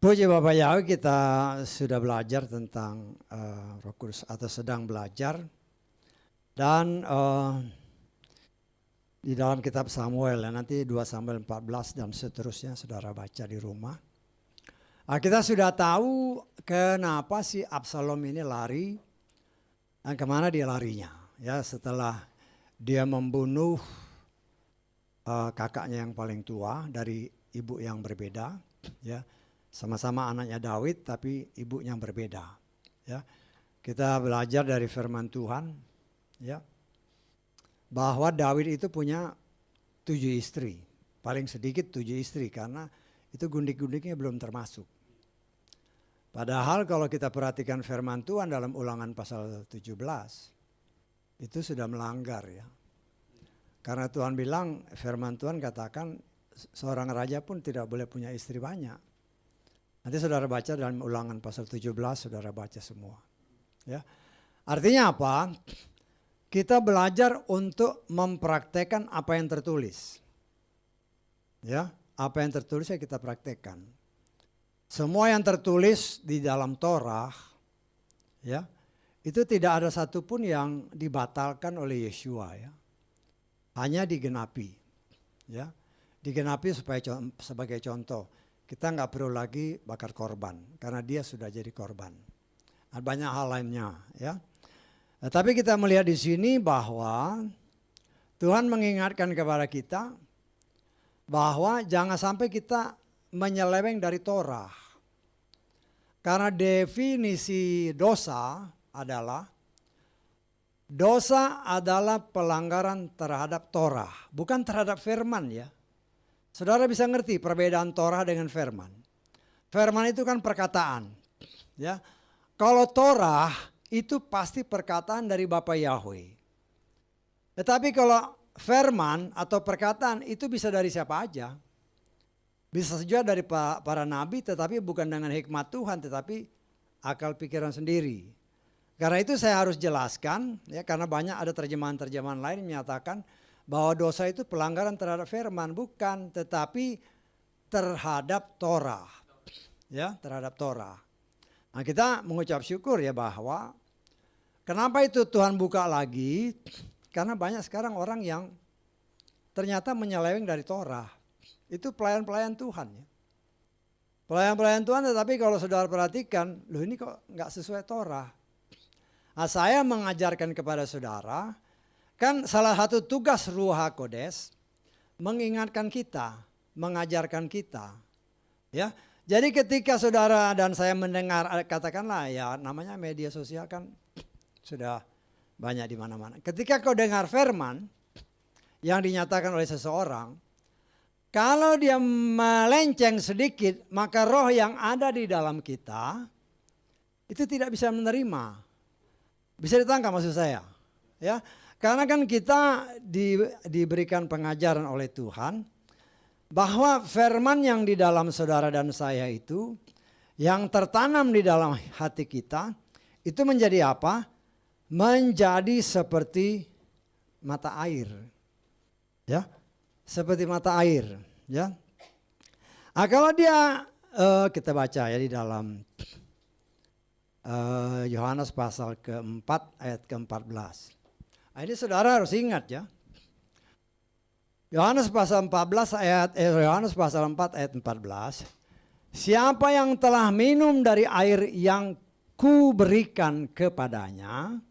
Puji Bapak Yahweh, kita sudah belajar tentang Roh Kudus atau sedang belajar. Dan di dalam kitab Samuel, nanti 2 Samuel 14 dan seterusnya saudara baca di rumah. Kita sudah tahu kenapa si Absalom ini lari dan kemana dia larinya. Ya, setelah dia membunuh kakaknya yang paling tua dari ibu yang berbeda, ya. Sama-sama anaknya Daud tapi ibunya berbeda. Ya. Kita belajar dari firman Tuhan, ya, bahwa Daud itu punya 7 istri. Paling sedikit 7 istri karena itu gundik-gundiknya belum termasuk. Padahal kalau kita perhatikan firman Tuhan dalam Ulangan pasal 17, itu sudah melanggar, ya. Karena Tuhan bilang, firman Tuhan katakan seorang raja pun tidak boleh punya istri banyak. Nanti saudara baca dalam Ulangan pasal 17, saudara baca semua. Ya. Artinya apa? Kita belajar untuk mempraktekkan apa yang tertulis. Ya, apa yang tertulis ya kita praktekkan. Semua yang tertulis di dalam Torah, ya, itu tidak ada satupun yang dibatalkan oleh Yeshua, ya. Hanya digenapi, ya. Digenapi supaya sebagai contoh. Kita nggak perlu lagi bakar korban karena dia sudah jadi korban. Banyak hal lainnya, ya. Tapi kita melihat di sini bahwa Tuhan mengingatkan kepada kita bahwa jangan sampai kita menyeleweng dari Torah. Karena definisi dosa adalah pelanggaran terhadap Torah, bukan terhadap firman, ya. Saudara bisa ngerti perbedaan Torah dengan firman. Firman itu kan perkataan, ya. Kalau Torah itu pasti perkataan dari Bapa Yahweh. Tetapi kalau firman atau perkataan itu bisa dari siapa aja. Bisa saja dari para nabi, tetapi bukan dengan hikmat Tuhan, tetapi akal pikiran sendiri. Karena itu saya harus jelaskan, ya, karena banyak ada terjemahan-terjemahan lain yang menyatakan bahwa dosa itu pelanggaran terhadap firman, bukan, tetapi terhadap Torah, ya, terhadap Torah. Nah, kita mengucap syukur, ya, bahwa kenapa itu Tuhan buka lagi? Karena banyak sekarang orang yang ternyata menyeleweng dari Torah. Itu pelayan-pelayan Tuhan, ya. Pelayan-pelayan Tuhan, tetapi kalau saudara perhatikan, loh ini kok nggak sesuai Torah. Nah, saya mengajarkan kepada saudara, kan salah satu tugas Ruach HaKodes mengingatkan kita, mengajarkan kita, ya. Jadi ketika saudara dan saya mendengar, katakanlah, ya, namanya media sosial kan sudah banyak di mana-mana. Ketika kau dengar firman yang dinyatakan oleh seseorang, kalau dia melenceng sedikit, maka roh yang ada di dalam kita itu tidak bisa menerima. Bisa ditangkap maksud saya, ya. Karena kan kita diberikan pengajaran oleh Tuhan bahwa firman yang di dalam saudara dan saya itu, yang tertanam di dalam hati kita, itu menjadi apa? Menjadi seperti mata air, ya, seperti mata air, ya. Nah, kalau dia kita baca, ya, di dalam Yohanes pasal keempat ayat ke-14. Nah, ini saudara harus ingat, ya. Yohanes pasal 4 ayat 14. Siapa yang telah minum dari air yang ku berikan kepadanya,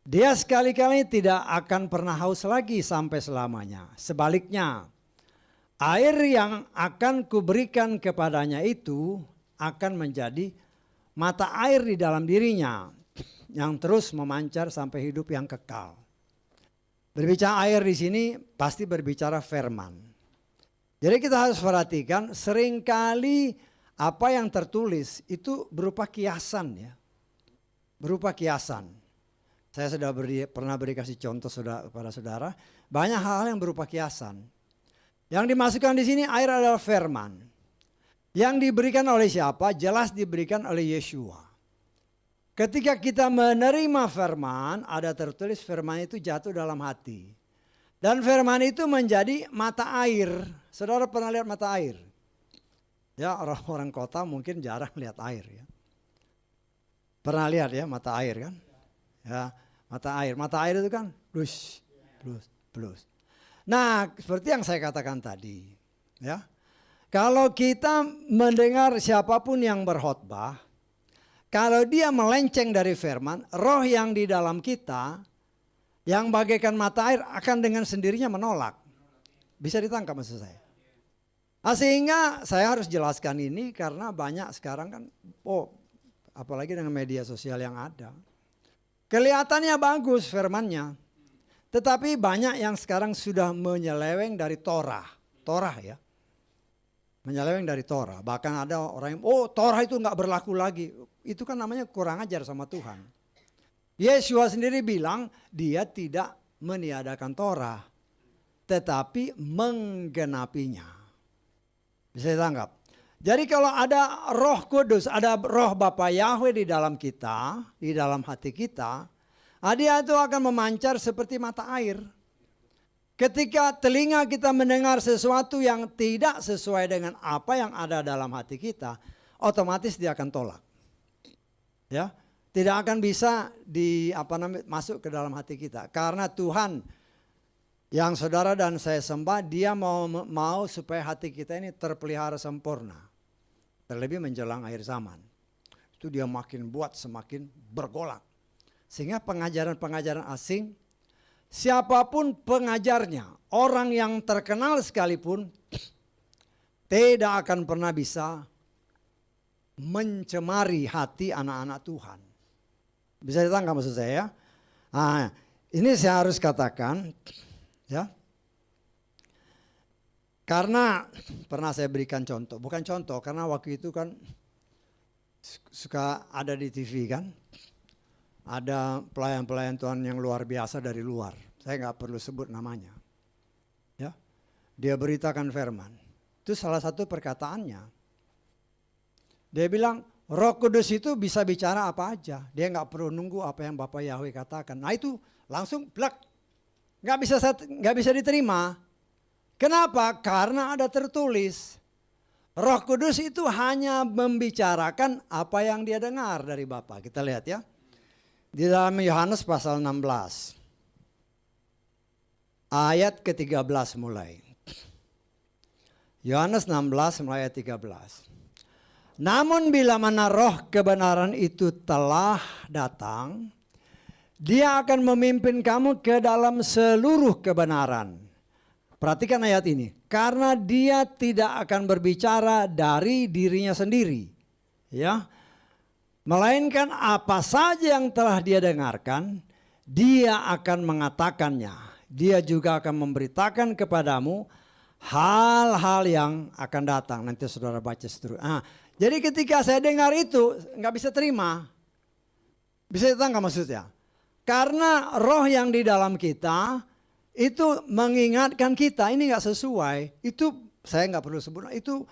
dia sekali-kali tidak akan pernah haus lagi sampai selamanya. Sebaliknya, air yang akan kuberikan kepadanya itu akan menjadi mata air di dalam dirinya yang terus memancar sampai hidup yang kekal. Berbicara air di sini pasti berbicara firman. Jadi kita harus perhatikan, seringkali apa yang tertulis itu berupa kiasan, ya. Berupa kiasan. Saya sudah pernah beri kasih contoh kepada saudara, banyak hal yang berupa kiasan. Yang dimasukkan di sini air adalah firman. Yang diberikan oleh siapa? Jelas diberikan oleh Yeshua. Ketika kita menerima firman, ada tertulis firman itu jatuh dalam hati. Dan firman itu menjadi mata air. Saudara pernah lihat mata air? Ya, orang-orang kota mungkin jarang lihat air ya. Pernah lihat ya mata air kan? Ya, mata air. Mata air itu kan plus, plus, plus. Nah, seperti yang saya katakan tadi, ya. Kalau kita mendengar siapapun yang berkhotbah, kalau dia melenceng dari firman, roh yang di dalam kita yang bagaikan mata air akan dengan sendirinya menolak. Bisa ditangkap maksud saya. Sehingga saya harus jelaskan ini karena banyak sekarang kan, apalagi dengan media sosial yang ada. Kelihatannya bagus firmannya, tetapi banyak yang sekarang sudah menyeleweng dari Torah. Torah ya. Menyeleweng dari Torah. Bahkan ada orang yang, Torah itu nggak berlaku lagi. Itu kan namanya kurang ajar sama Tuhan. Yesua sendiri bilang dia tidak meniadakan Torah, tetapi menggenapinya. Bisa ditangkap. Jadi kalau ada Roh Kudus, ada Roh Bapa Yahweh di dalam kita, di dalam hati kita, dia itu akan memancar seperti mata air. Ketika telinga kita mendengar sesuatu yang tidak sesuai dengan apa yang ada dalam hati kita, otomatis dia akan tolak. Ya, tidak akan bisa masuk ke dalam hati kita karena Tuhan yang saudara dan saya sembah, dia mau supaya hati kita ini terpelihara sempurna. Terlebih menjelang akhir zaman. Itu dia makin buat semakin bergolak. Sehingga pengajaran-pengajaran asing, siapapun pengajarnya, orang yang terkenal sekalipun, tidak akan pernah bisa mencemari hati anak-anak Tuhan. Bisa ditangkap maksud saya ya? Nah, ini saya harus katakan, ya. Karena pernah saya berikan contoh, bukan contoh karena waktu itu kan suka ada di TV kan. Ada pelayan-pelayan Tuhan yang luar biasa dari luar. Saya nggak perlu sebut namanya. Ya. Dia beritakan firman. Itu salah satu perkataannya. Dia bilang Roh Kudus itu bisa bicara apa aja. Dia nggak perlu nunggu apa yang Bapak Yahweh katakan. Nah itu langsung blak. Nggak bisa diterima. Kenapa? Karena ada tertulis. Roh Kudus itu hanya membicarakan apa yang dia dengar dari Bapa. Kita lihat ya. Di dalam Yohanes pasal 16. Ayat ke-13 mulai. Yohanes 16 mulai ayat 13. Namun bila mana roh kebenaran itu telah datang, dia akan memimpin kamu ke dalam seluruh kebenaran. Perhatikan ayat ini. Karena dia tidak akan berbicara dari dirinya sendiri. Ya. Melainkan apa saja yang telah dia dengarkan, dia akan mengatakannya. Dia juga akan memberitakan kepadamu hal-hal yang akan datang. Nanti saudara baca seterusnya. Jadi ketika saya dengar itu nggak bisa terima. Bisa ditangkap maksudnya? Karena roh yang di dalam kita itu mengingatkan kita ini nggak sesuai. Itu saya nggak perlu sebut. Itu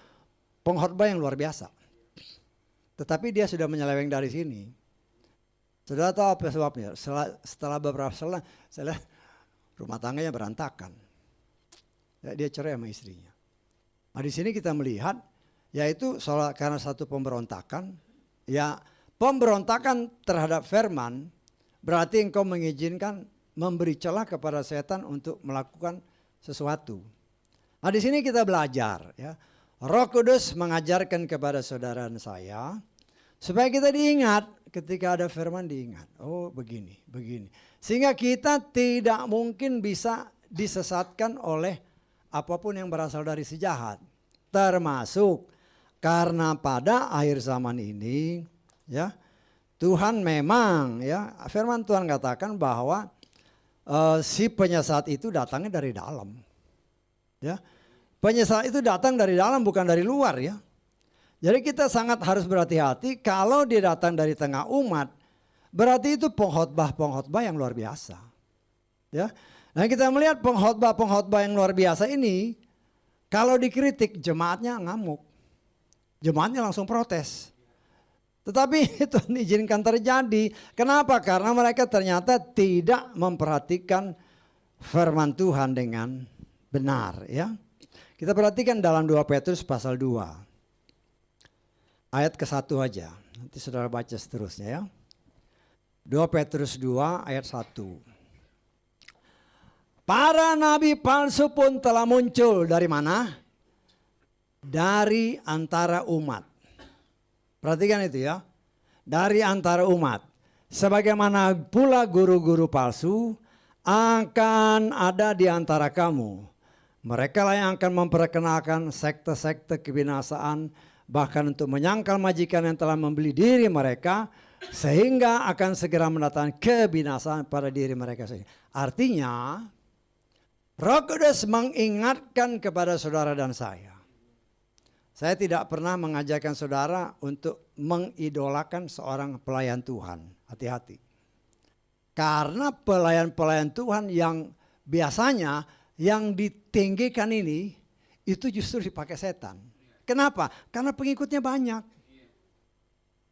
pengkhotbah yang luar biasa. Tetapi dia sudah menyeleweng dari sini. Saudara tahu apa sebabnya? Setelah beberapa setelah saya lihat rumah tangganya berantakan. Ya, dia cerai sama istrinya. Nah, di sini kita melihat yaitu karena satu pemberontakan. Ya, pemberontakan terhadap firman berarti engkau mengizinkan memberi celah kepada setan untuk melakukan sesuatu. Nah, di sini kita belajar ya. Roh Kudus mengajarkan kepada saudara dan saya supaya kita diingat ketika ada firman diingat. Oh begini, begini. Sehingga kita tidak mungkin bisa disesatkan oleh apapun yang berasal dari si jahat. Termasuk karena pada akhir zaman ini ya Tuhan memang ya firman Tuhan katakan bahwa si penyesat itu datangnya dari dalam. Ya. Penyesat itu datang dari dalam bukan dari luar ya. Jadi kita sangat harus berhati-hati kalau dia datang dari tengah umat. Berarti itu pengkhotbah yang luar biasa. Ya. Nah kita melihat pengkhotbah yang luar biasa ini. Kalau dikritik jemaatnya ngamuk. Jemaatnya langsung protes. Tetapi itu diizinkan terjadi. Kenapa? Karena mereka ternyata tidak memperhatikan firman Tuhan dengan benar ya. Kita perhatikan dalam 2 Petrus pasal 2. Ayat ke-1 aja. Nanti saudara baca seterusnya ya. 2 Petrus 2 ayat 1. Para nabi palsu pun telah muncul dari mana? Dari antara umat. Perhatikan itu ya. Dari antara umat. Sebagaimana pula guru-guru palsu akan ada di antara kamu. Mereka lah yang akan memperkenalkan sekte-sekte kebinasaan, bahkan untuk menyangkal majikan yang telah membeli diri mereka, sehingga akan segera mendatangkan kebinasaan pada diri mereka sendiri. Artinya, Roh Kudus mengingatkan kepada saudara dan saya. Saya tidak pernah mengajarkan saudara untuk mengidolakan seorang pelayan Tuhan. Hati-hati. Karena pelayan-pelayan Tuhan yang biasanya yang ditinggikan ini, itu justru dipakai setan. Kenapa? Karena pengikutnya banyak.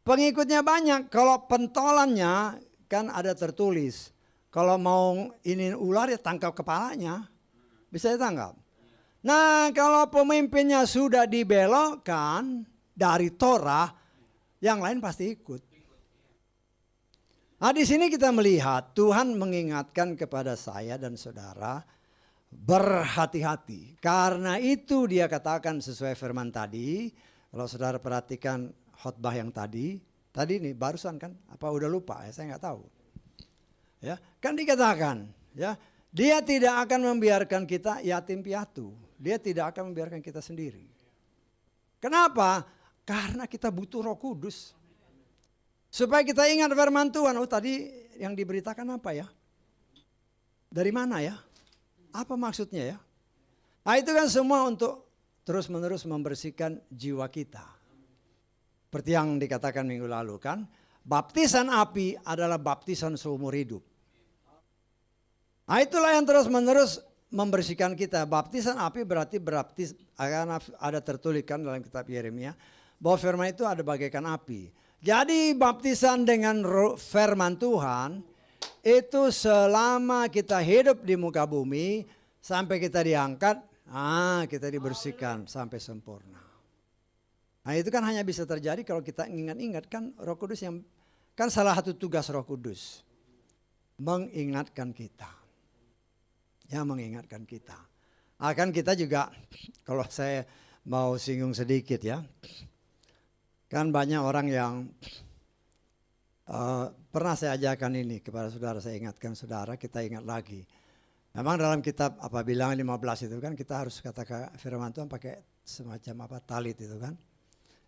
Pengikutnya banyak. Kalau pentolannya kan ada tertulis. Kalau mau ini ular ya tangkap kepalanya. Bisa ditangkap. Nah kalau pemimpinnya sudah dibelokkan dari Torah, yang lain pasti ikut. Nah di sini kita melihat Tuhan mengingatkan kepada saya dan saudara, berhati-hati. Karena itu dia katakan sesuai firman tadi. Kalau saudara perhatikan khotbah yang tadi nih barusan kan, apa udah lupa ya, saya nggak tahu. Ya, kan dikatakan ya, dia tidak akan membiarkan kita yatim piatu. Dia tidak akan membiarkan kita sendiri. Kenapa? Karena kita butuh Roh Kudus. Supaya kita ingat firman Tuhan. Oh tadi yang diberitakan apa ya? Dari mana ya? Apa maksudnya ya? Nah itu kan semua untuk terus-menerus membersihkan jiwa kita. Seperti yang dikatakan minggu lalu kan. Baptisan api adalah baptisan seumur hidup. Nah itulah yang terus-menerus membersihkan kita. Baptisan api berarti akan ada tertuliskan dalam kitab Yeremia. Bahwa firman itu ada bagaikan api. Jadi baptisan dengan firman Tuhan. Itu selama kita hidup di muka bumi sampai kita diangkat, kita dibersihkan sampai sempurna. Nah itu kan hanya bisa terjadi kalau kita ingat-ingat kan Roh Kudus yang kan salah satu tugas Roh Kudus mengingatkan kita, ya mengingatkan kita. Akan kita juga kalau saya mau singgung sedikit ya, kan banyak orang yang pernah saya ajarkan ini kepada saudara, saya ingatkan saudara, kita ingat lagi. Memang dalam kitab apa bilangan 15 itu kan kita harus katakan firman Tuhan pakai semacam apa talit itu kan.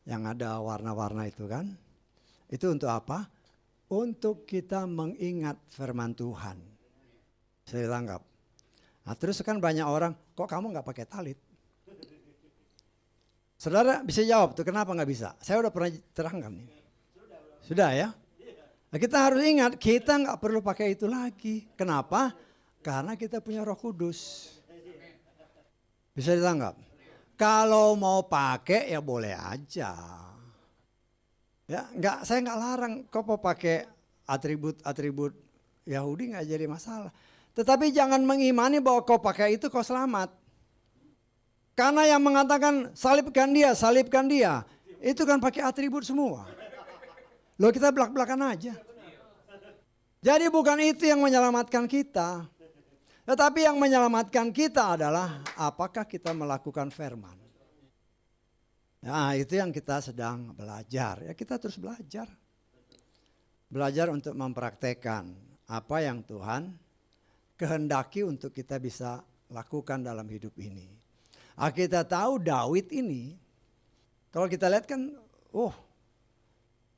Yang ada warna-warna itu kan. Itu untuk apa? Untuk kita mengingat firman Tuhan. Saya tanggap. Nah terus kan banyak orang, kok kamu nggak pakai talit? Saudara bisa jawab tuh kenapa nggak bisa? Saya udah pernah terangkan nih. Sudah ya? Nah, kita harus ingat kita nggak perlu pakai itu lagi. Kenapa? Karena kita punya Roh Kudus. Bisa ditanggap. Kalau mau pakai ya boleh aja. Ya, saya nggak larang. Kau mau pakai atribut Yahudi nggak jadi masalah. Tetapi jangan mengimani bahwa kau pakai itu kau selamat. Karena yang mengatakan salibkan dia, itu kan pakai atribut semua. Loh kita belak-belakan aja. Jadi bukan itu yang menyelamatkan kita. Tetapi yang menyelamatkan kita adalah apakah kita melakukan firman. Nah itu yang kita sedang belajar. Ya kita terus belajar. Belajar untuk mempraktekkan apa yang Tuhan kehendaki untuk kita bisa lakukan dalam hidup ini. Kita tahu Daud ini, kalau kita lihat kan,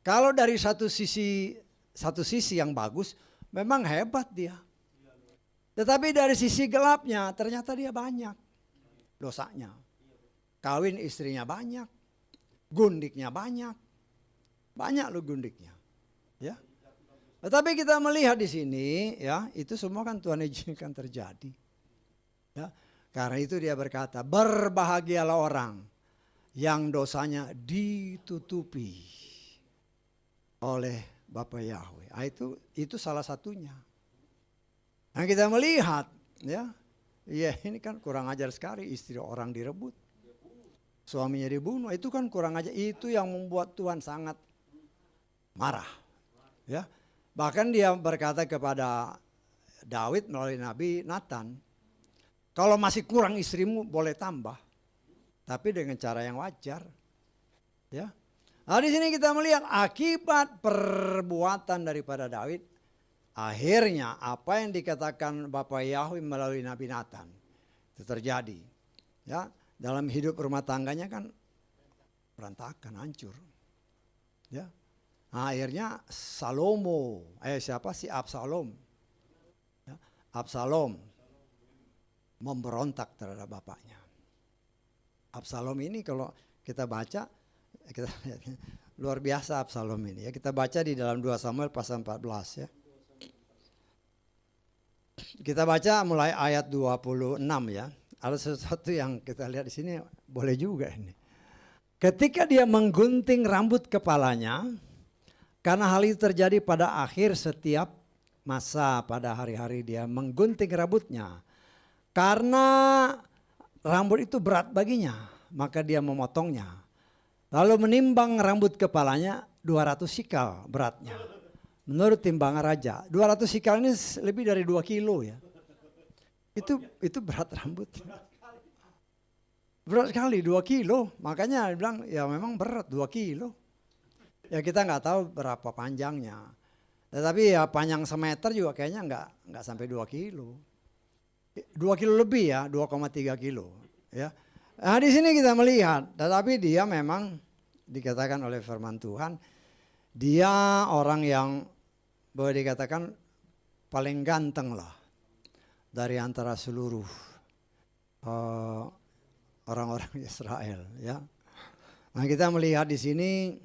kalau dari satu sisi yang bagus, memang hebat dia. Tetapi dari sisi gelapnya ternyata dia banyak dosanya. Kawin istrinya banyak, gundiknya banyak loh gundiknya. Ya. Tetapi kita melihat di sini, ya itu semua kan Tuhan izinkan terjadi. Ya, karena itu dia berkata, berbahagialah orang yang dosanya ditutupi oleh Bapa Yahweh. Itu salah satunya. Nah kita melihat Ya, iya ini kan kurang ajar sekali, istri orang direbut, suaminya dibunuh, itu kan kurang ajar. Itu yang membuat Tuhan sangat marah. Ya, bahkan dia berkata kepada Daud melalui Nabi Nathan, kalau masih kurang istrimu boleh tambah, tapi dengan cara yang wajar. Ya, nah di sini kita melihat akibat perbuatan daripada Daud, akhirnya apa yang dikatakan Bapak Yahweh melalui Nabi Nathan itu terjadi. Ya, dalam hidup rumah tangganya kan berantakan, hancur. Ya, nah, akhirnya Absalom. Ya, Absalom memberontak terhadap bapaknya. Absalom ini kalau kita baca, kita lihat, luar biasa Absalom ini ya. Kita baca di dalam 2 Samuel pasal 14 ya. Kita baca mulai ayat 26 ya. Ada sesuatu yang kita lihat di sini boleh juga ini. Ketika dia menggunting rambut kepalanya, karena hal itu terjadi pada akhir setiap masa, pada hari-hari dia menggunting rambutnya. Karena rambut itu berat baginya, maka dia memotongnya. Lalu menimbang rambut kepalanya 200 sikal beratnya. Menurut timbangan raja, 200 sikal ini lebih dari 2 kilo ya. Itu berat rambut. Berat sekali 2 kilo. Makanya dia bilang ya memang berat 2 kilo. Ya kita nggak tahu berapa panjangnya. Tetapi ya panjang semeter juga kayaknya nggak sampai 2 kilo. 2 kilo lebih ya, 2,3 kilo. Ya. Nah di sini kita melihat, tetapi dia memang dikatakan oleh firman Tuhan, dia orang yang boleh dikatakan paling ganteng lah dari antara seluruh orang-orang Israel. Ya. Nah kita melihat di sini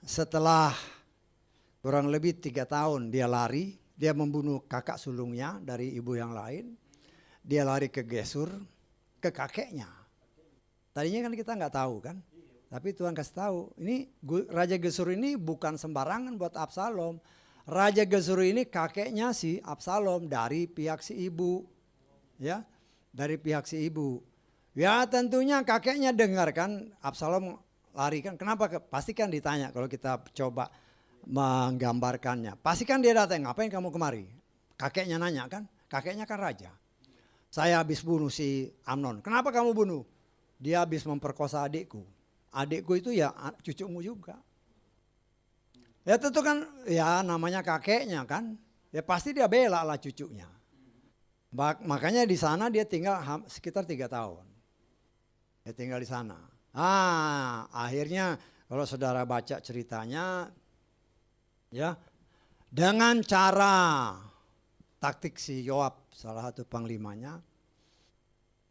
setelah kurang lebih 3 tahun dia lari, dia membunuh kakak sulungnya dari ibu yang lain, dia lari ke Gesur, ke kakeknya. Tadinya kan kita nggak tahu kan, tapi Tuhan kasih tahu. Ini Raja Gesur ini bukan sembarangan buat Absalom. Raja Gesur ini kakeknya si Absalom dari pihak si ibu, ya, dari pihak si ibu. Ya tentunya kakeknya dengar kan Absalom lari kan. Kenapa? Pasti kan ditanya kalau kita coba menggambarkannya. Pasti kan dia datang, ngapain kamu kemari? Kakeknya nanya kan, kakeknya kan raja. Saya habis bunuh si Amnon. Kenapa kamu bunuh? Dia habis memperkosa adikku. Adikku itu ya cucumu juga. Ya tentu kan ya namanya kakeknya kan. Ya pasti dia bela lah cucunya. Makanya di sana dia tinggal sekitar 3 tahun. Dia tinggal di sana. Akhirnya kalau saudara baca ceritanya, ya dengan cara taktik si Yoab, salah satu panglimanya,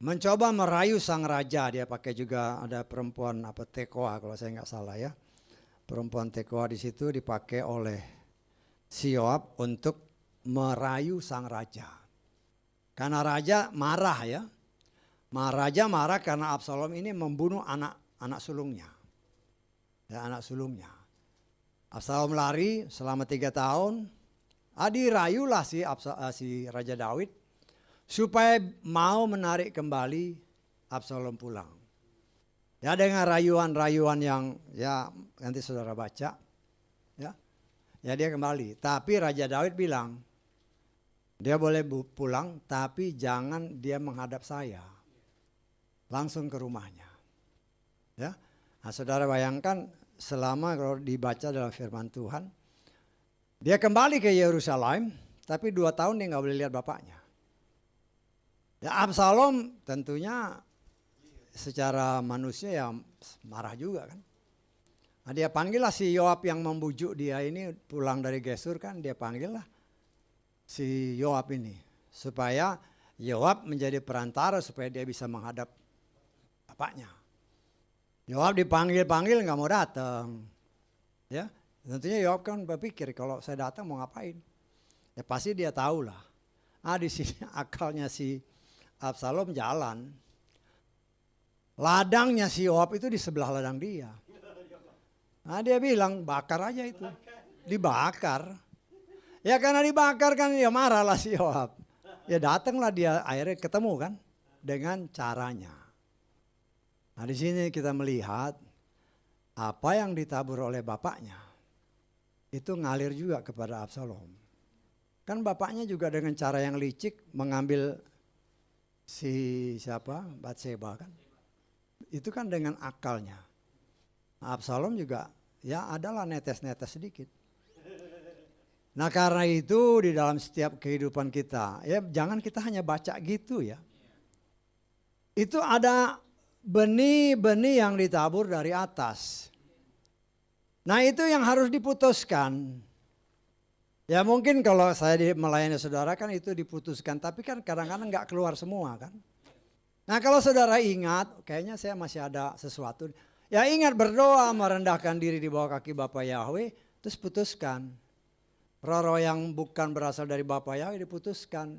mencoba merayu sang raja. Dia pakai juga ada perempuan Tekoa kalau saya nggak salah ya. Perempuan Tekoa di situ dipakai oleh si Yoab untuk merayu sang raja. Karena raja marah ya. Raja marah karena Absalom ini membunuh anak sulungnya. Ya, anak sulungnya. Absalom lari selama 3 tahun. Dirayulah si Raja Daud supaya mau menarik kembali Absalom pulang. Ya dengan rayuan-rayuan yang ya nanti saudara baca. Ya dia kembali. Tapi Raja Daud bilang dia boleh pulang tapi jangan dia menghadap saya. Langsung ke rumahnya. Ya. Nah, saudara bayangkan selama kalau dibaca dalam firman Tuhan, dia kembali ke Yerusalem, tapi 2 tahun dia nggak boleh lihat bapaknya. Ya Absalom tentunya secara manusia ya marah juga kan. Nah, dia panggillah si Yoab yang membujuk dia ini pulang dari Gesur kan, dia panggillah si Yoab ini supaya Yoab menjadi perantara supaya dia bisa menghadap bapaknya. Yoab dipanggil-panggil nggak mau datang, ya. Tentunya Yoab kan berpikir kalau saya datang mau ngapain? Ya pasti dia tahu lah. Di sini akalnya si Absalom jalan. Ladangnya si Yoab itu di sebelah ladang dia. Nah dia bilang bakar aja itu. Dibakar. Ya karena dibakar kan ya marah lah si Yoab. Ya datanglah dia akhirnya ketemu kan dengan caranya. Nah di sini kita melihat apa yang ditabur oleh bapaknya itu ngalir juga kepada Absalom. Kan bapaknya juga dengan cara yang licik mengambil si siapa? Batseba kan. Itu kan dengan akalnya. Absalom juga ya adalah netes-netes sedikit. Nah karena itu di dalam setiap kehidupan kita, ya jangan kita hanya baca gitu ya. Itu ada benih-benih yang ditabur dari atas. Nah itu yang harus diputuskan. Ya mungkin kalau saya melayani saudara kan itu diputuskan, tapi kan kadang-kadang nggak keluar semua kan. Nah kalau saudara ingat, kayaknya saya masih ada sesuatu. Ya ingat berdoa, merendahkan diri di bawah kaki Bapa Yahweh, terus putuskan. Roh-roh yang bukan berasal dari Bapa Yahweh diputuskan.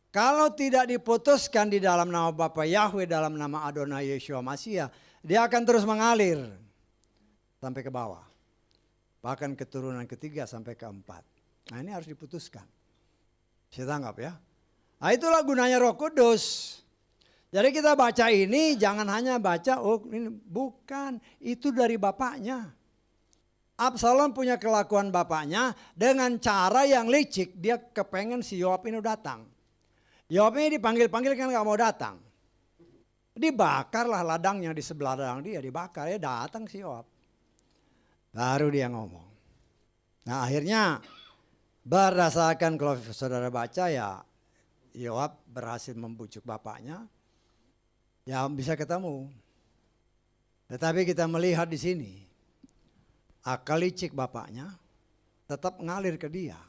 Kalau tidak diputuskan di dalam nama Bapa Yahweh, dalam nama Adonai Yeshua Mashiach, dia akan terus mengalir sampai ke bawah. Bahkan keturunan ketiga sampai keempat. Nah ini harus diputuskan. Saya tanggap ya. Nah itulah gunanya Roh Kudus. Jadi kita baca ini jangan hanya baca, oh ini bukan, itu dari bapaknya. Absalom punya kelakuan bapaknya dengan cara yang licik. Dia kepengen si Yoab ini datang. Yoab ini dipanggil-panggil kan gak mau datang. Dibakarlah ladangnya di sebelah ladang dia, dibakar ya datang si Yoab. Baru dia ngomong. Nah akhirnya berdasarkan kalau saudara baca ya Yoab berhasil membujuk bapaknya. Ya bisa ketemu. Tetapi kita melihat di sini. Akal licik bapaknya tetap ngalir ke dia.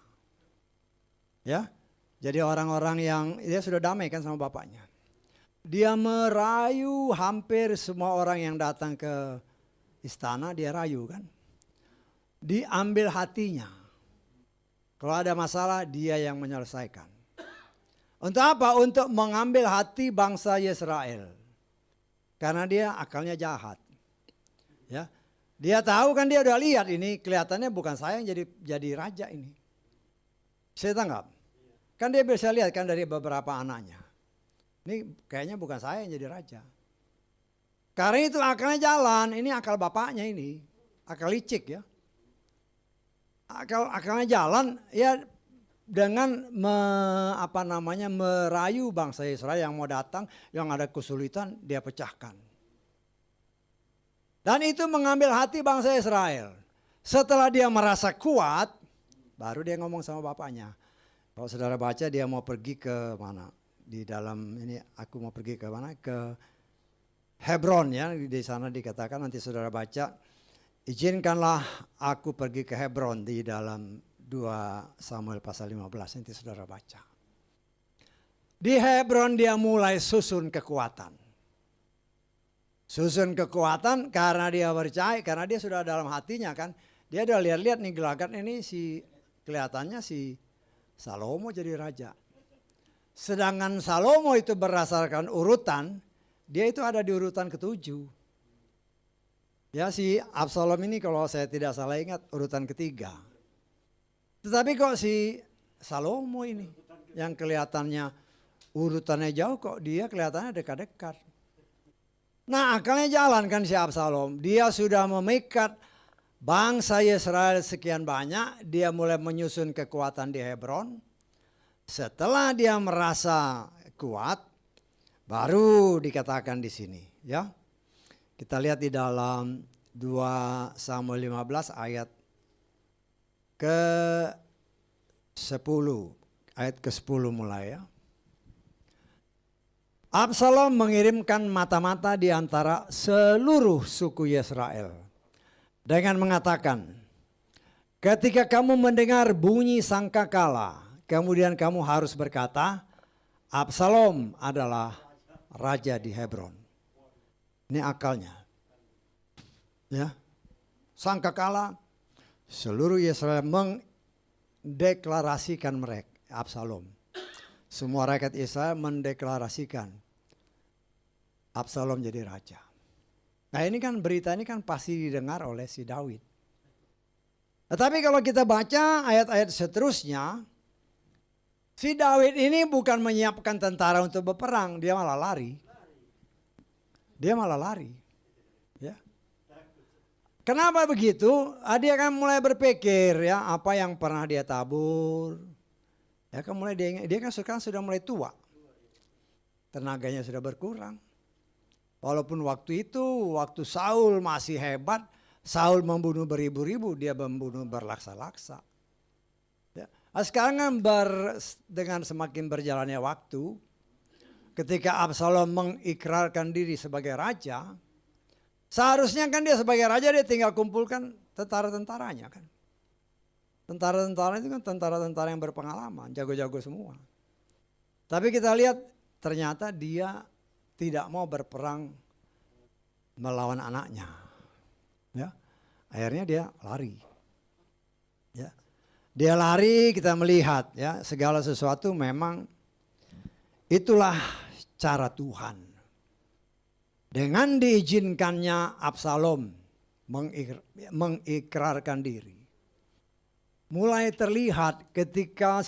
Ya. Jadi orang-orang yang dia sudah damai kan sama bapaknya. Dia merayu hampir semua orang yang datang ke istana, dia rayu kan. Diambil hatinya. Kalau ada masalah dia yang menyelesaikan. Untuk apa? Untuk mengambil hati bangsa Israel. Karena dia akalnya jahat. Ya. Dia tahu kan, dia udah lihat ini kelihatannya bukan saya yang jadi raja ini. Saya tanggap. Kan dia bisa lihat kan dari beberapa anaknya. Ini kayaknya bukan saya yang jadi raja. Karena itu akalnya jalan, ini akal bapaknya ini. Akal licik ya. Akalnya jalan ya dengan merayu bangsa Israel yang mau datang, yang ada kesulitan dia pecahkan. Dan itu mengambil hati bangsa Israel. Setelah dia merasa kuat, baru dia ngomong sama bapaknya. Kalau saudara baca dia mau pergi ke mana? Di dalam ini aku mau pergi ke mana? Ke Hebron ya. Di sana dikatakan nanti saudara baca. Izinkanlah aku pergi ke Hebron di dalam 2 Samuel pasal 15. Nanti saudara baca. Di Hebron dia mulai susun kekuatan. Susun kekuatan karena dia percaya, karena dia sudah dalam hatinya kan. Dia udah lihat-lihat nih gelagat ini kelihatannya si Salomo jadi raja. Sedangkan Salomo itu berdasarkan urutan, dia itu ada di urutan ke-7. Ya si Absalom ini kalau saya tidak salah ingat urutan ketiga. Tetapi kok si Salomo ini yang kelihatannya urutannya jauh kok dia kelihatannya dekat-dekat. Nah akalnya jalan kan si Absalom. Dia sudah memikat bangsa Israel sekian banyak. Dia mulai menyusun kekuatan di Hebron. Setelah dia merasa kuat, baru dikatakan di sini. Ya, kita lihat di dalam 2 Samuel 15 ayat ke-10. Ayat ke-10 mulai ya. Absalom mengirimkan mata-mata di antara seluruh suku Israel dengan mengatakan, ketika kamu mendengar bunyi sangkakala, kemudian kamu harus berkata, Absalom adalah raja di Hebron. Ini akalnya. Ya. Sangkakala, seluruh Israel mendeklarasikan mereka Absalom. Semua rakyat Israel mendeklarasikan Absalom jadi raja. Nah ini kan berita ini kan pasti didengar oleh si Daud. Tetapi kalau kita baca ayat-ayat seterusnya, Si Daud ini bukan menyiapkan tentara untuk berperang, dia malah lari. Dia malah lari. Ya. Kenapa begitu? Dia kan mulai berpikir ya apa yang pernah dia tabur. Ya kan mulai dia kan sekarang sudah mulai tua. Tenaganya sudah berkurang. Walaupun waktu itu, waktu Saul masih hebat, Saul membunuh beribu-ribu, dia membunuh berlaksa-laksa. Ya. Sekarang kan dengan semakin berjalannya waktu, ketika Absalom mengikrarkan diri sebagai raja, seharusnya kan dia sebagai raja dia tinggal kumpulkan tentara-tentaranya kan. Tentara-tentara itu kan tentara-tentara yang berpengalaman, jago-jago semua. Tapi kita lihat ternyata dia tidak mau berperang melawan anaknya. Ya. Akhirnya dia lari. Ya. Dia lari, kita melihat ya segala sesuatu memang itulah cara Tuhan. Dengan diizinkannya Absalom mengikrarkan diri. Mulai terlihat ketika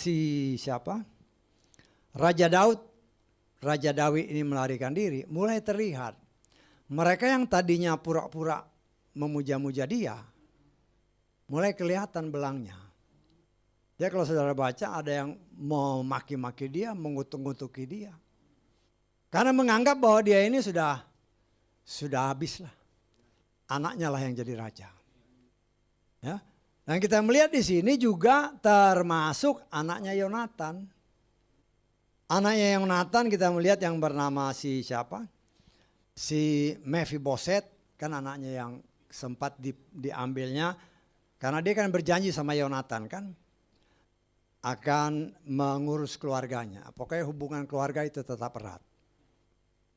Raja Daud ini melarikan diri, mulai terlihat mereka yang tadinya pura-pura memuja-muja dia, mulai kelihatan belangnya. Ya kalau saudara baca ada yang mau maki-maki dia, mengutuk-ngutuki dia. Karena menganggap bahwa dia ini sudah habis lah. Anaknya lah yang jadi raja. Ya. Dan kita melihat di sini juga termasuk anaknya Yonatan. Anaknya Yonatan kita melihat yang bernama si Mephiboset, kan anaknya yang sempat diambilnya. Karena dia kan berjanji sama Yonatan kan. Akan mengurus keluarganya. Pokoknya hubungan keluarga itu tetap erat.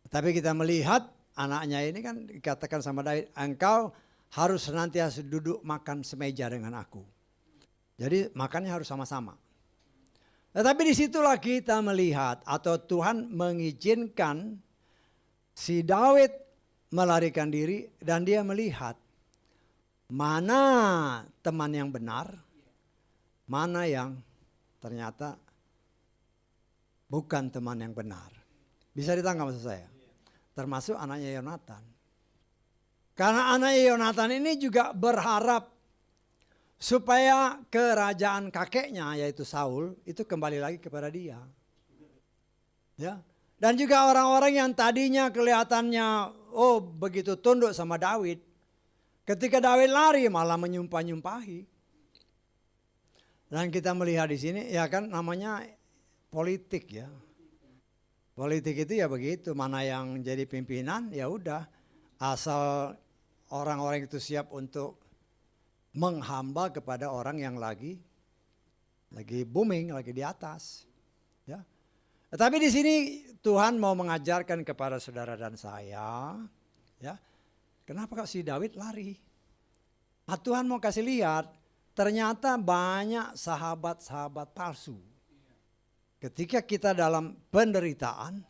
Tapi kita melihat anaknya ini kan dikatakan sama Daud, engkau harus senantiasa duduk makan semeja dengan aku. Jadi makannya harus sama-sama. Tetapi disitulah kita melihat atau Tuhan mengizinkan si Daud melarikan diri dan dia melihat mana teman yang benar, mana yang ternyata bukan teman yang benar. Bisa ditangkap maksud saya? Termasuk anaknya Yonatan. Karena anaknya Yonatan ini juga berharap supaya kerajaan kakeknya yaitu Saul itu kembali lagi kepada dia. Ya. Dan juga orang-orang yang tadinya kelihatannya begitu tunduk sama Daud. Ketika Daud lari malah menyumpah-nyumpahi. Dan kita melihat di sini ya kan namanya politik ya. Politik itu ya begitu, mana yang jadi pimpinan ya udah asal orang-orang itu siap untuk menghamba kepada orang yang lagi booming, lagi di atas. Ya. Tapi di sini Tuhan mau mengajarkan kepada saudara dan saya, ya, kenapa kok si Daud lari? Tuhan mau kasih lihat, ternyata banyak sahabat-sahabat palsu. Ketika kita dalam penderitaan,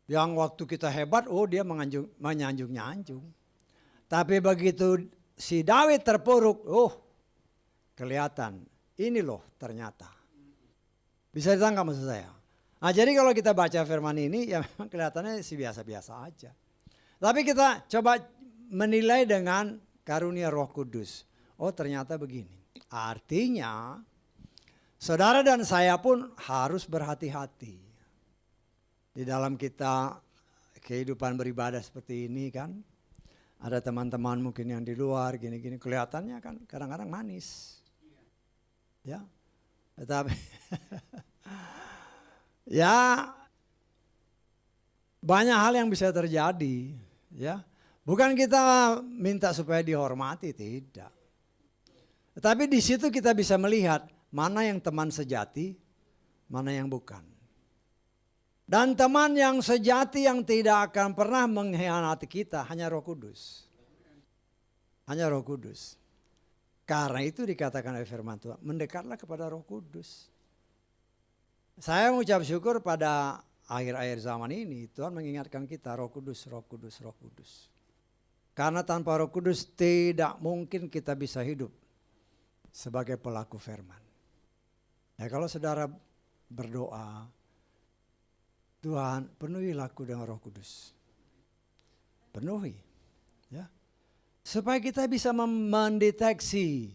yang waktu kita hebat, dia menyanjung-nyanjung. Tapi begitu si Daud terpuruk, kelihatan. Ini loh ternyata. Bisa ditangkap maksud saya. Nah, jadi kalau kita baca firman ini ya memang kelihatannya sih biasa-biasa aja. Tapi kita coba menilai dengan karunia Roh Kudus. Oh ternyata begini. Artinya saudara dan saya pun harus berhati-hati. Di dalam kita kehidupan beribadah seperti ini kan. Ada teman-teman mungkin yang di luar gini-gini kelihatannya kan kadang-kadang manis. Ya. Tetapi ya banyak hal yang bisa terjadi, ya. Bukan kita minta supaya dihormati, tidak. Tetapi di situ kita bisa melihat mana yang teman sejati, mana yang bukan. Dan teman yang sejati yang tidak akan pernah mengkhianati kita hanya Roh Kudus. Hanya Roh Kudus. Karena itu dikatakan oleh firman Tuhan, mendekatlah kepada Roh Kudus. Saya mengucap syukur pada akhir-akhir zaman ini Tuhan mengingatkan kita Roh Kudus, Roh Kudus, Roh Kudus. Karena tanpa Roh Kudus tidak mungkin kita bisa hidup sebagai pelaku firman. Ya kalau saudara berdoa, Tuhan penuhilah aku dengan Roh Kudus. Penuhi, ya, supaya kita bisa mendeteksi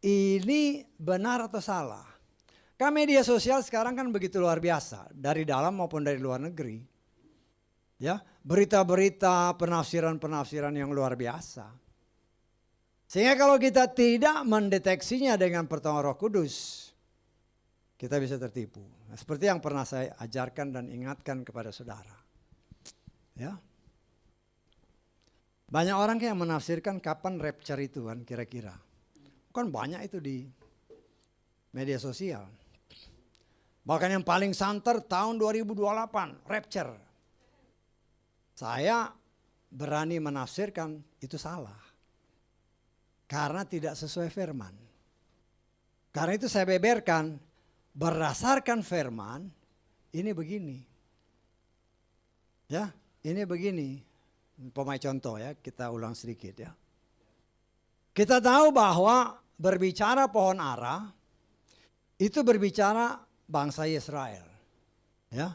ini benar atau salah. Kan media sosial sekarang kan begitu luar biasa, dari dalam maupun dari luar negeri. Ya, berita-berita, penafsiran-penafsiran yang luar biasa. Sehingga kalau kita tidak mendeteksinya dengan pertolongan Roh Kudus, kita bisa tertipu. Nah, seperti yang pernah saya ajarkan dan ingatkan kepada saudara. Ya. Banyak orang yang menafsirkan kapan rapture itu kan kira-kira. Kan banyak itu di media sosial. Bahkan yang paling santer tahun 2028 rapture. Saya berani menafsirkan itu salah. Karena tidak sesuai firman. Karena itu saya beberkan berdasarkan firman ini begini. Ya, ini begini. Pemain contoh ya, kita ulang sedikit ya. Kita tahu bahwa berbicara pohon ara itu berbicara bangsa Israel. Ya.